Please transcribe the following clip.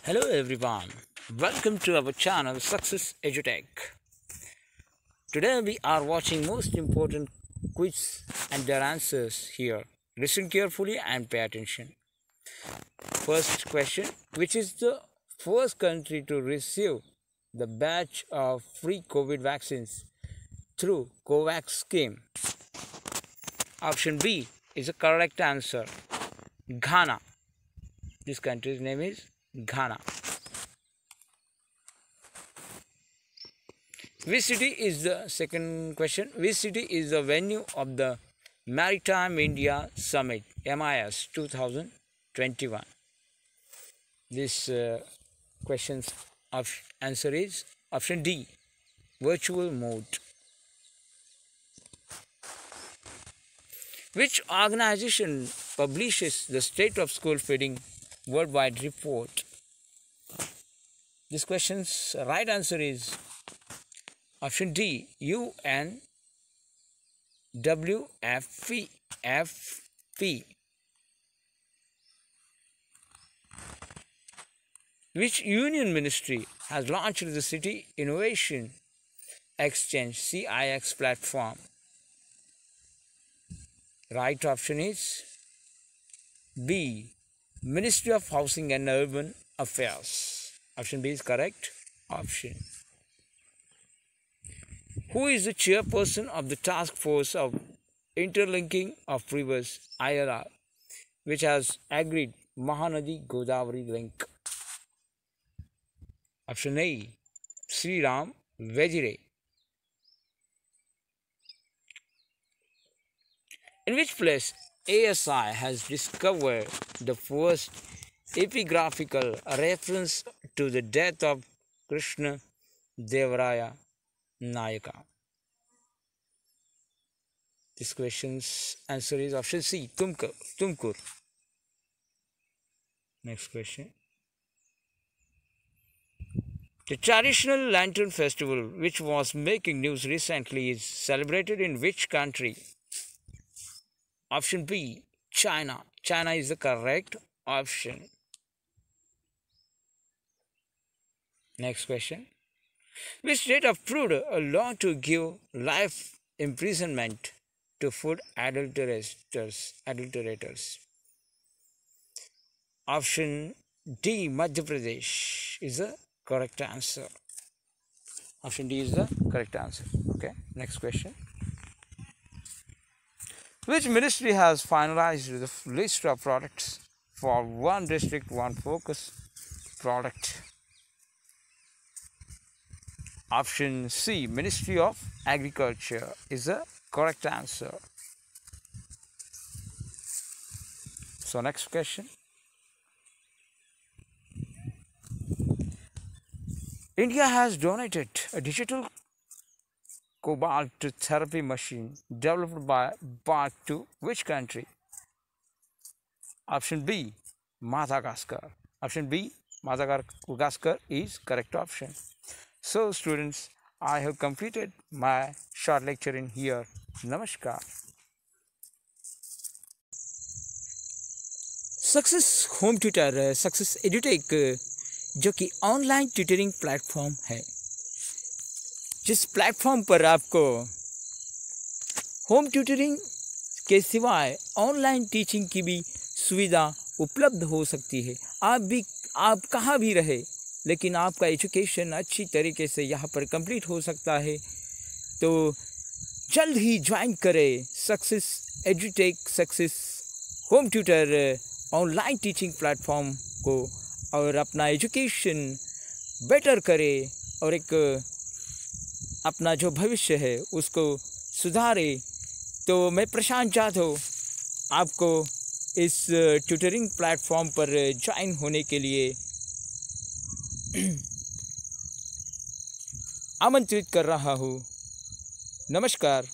Hello everyone, welcome to our channel Success Edutech. Today we are watching most important quiz and their answers here. Listen carefully and pay attention. First question, which is the first country to receive the batch of free COVID vaccines through COVAX scheme? Option B is the correct answer. Ghana. This country's name is Ghana. Which city is the second question? Which city is the venue of the Maritime India Summit MIS 2021? This question's answer is option D, virtual mode. Which organization publishes the State of School Feeding Worldwide report? This question's right answer is option D, UNWFP. Which union ministry has launched the City Innovation Exchange CIX platform? Right option is B, Ministry of Housing and Urban Affairs. Option B is correct option. Who is the chairperson of the Task Force of Interlinking of Rivers IRR, which has agreed Mahanadi Godavari link? Option A, Sri Ram Vejire. In which place ASI has discovered the first epigraphical reference to the death of Krishna Devaraya Nayaka? This question's answer is option C, Tumkur. Next question. The traditional lantern festival, which was making news recently, is celebrated in which country? Option B, China. China is the correct option. Next question. Which state approved a law to give life imprisonment to food adulterators? Option D, Madhya Pradesh is the correct answer. Option D is the correct answer. Okay, next question. Which ministry has finalized the list of products for one district, one focus product? Option C, Ministry of Agriculture is the correct answer. So next question. India has donated a digital cobalt therapy machine developed by BARC to which country? Option B, Madagascar. Option B, Madagascar is correct option. So students, I have completed my short lecture in here. Namaskar. Success home tutor, success edutech जो कि online tutoring platform है, जिस platform पर आपको home tutoring के सिवाय online teaching की भी सुविधा उपलब्ध हो सकती है। आप कहाँ भी रहे, लेकिन आपका एजुकेशन अच्छी तरीके से यहाँ पर कंप्लीट हो सकता है। तो जल्द ही ज्वाइन करें success edutech, success home tutor online teaching platform को और अपना एजुकेशन बेटर करें और एक अपना जो भविष्य है उसको सुधारे। तो मैं प्रशांत जाधव आपको इस ट्यूटरिंग प्लेटफॉर्म पर ज्वाइन होने के लिए आमंत्रित कर रहा हूँ। नमस्कार।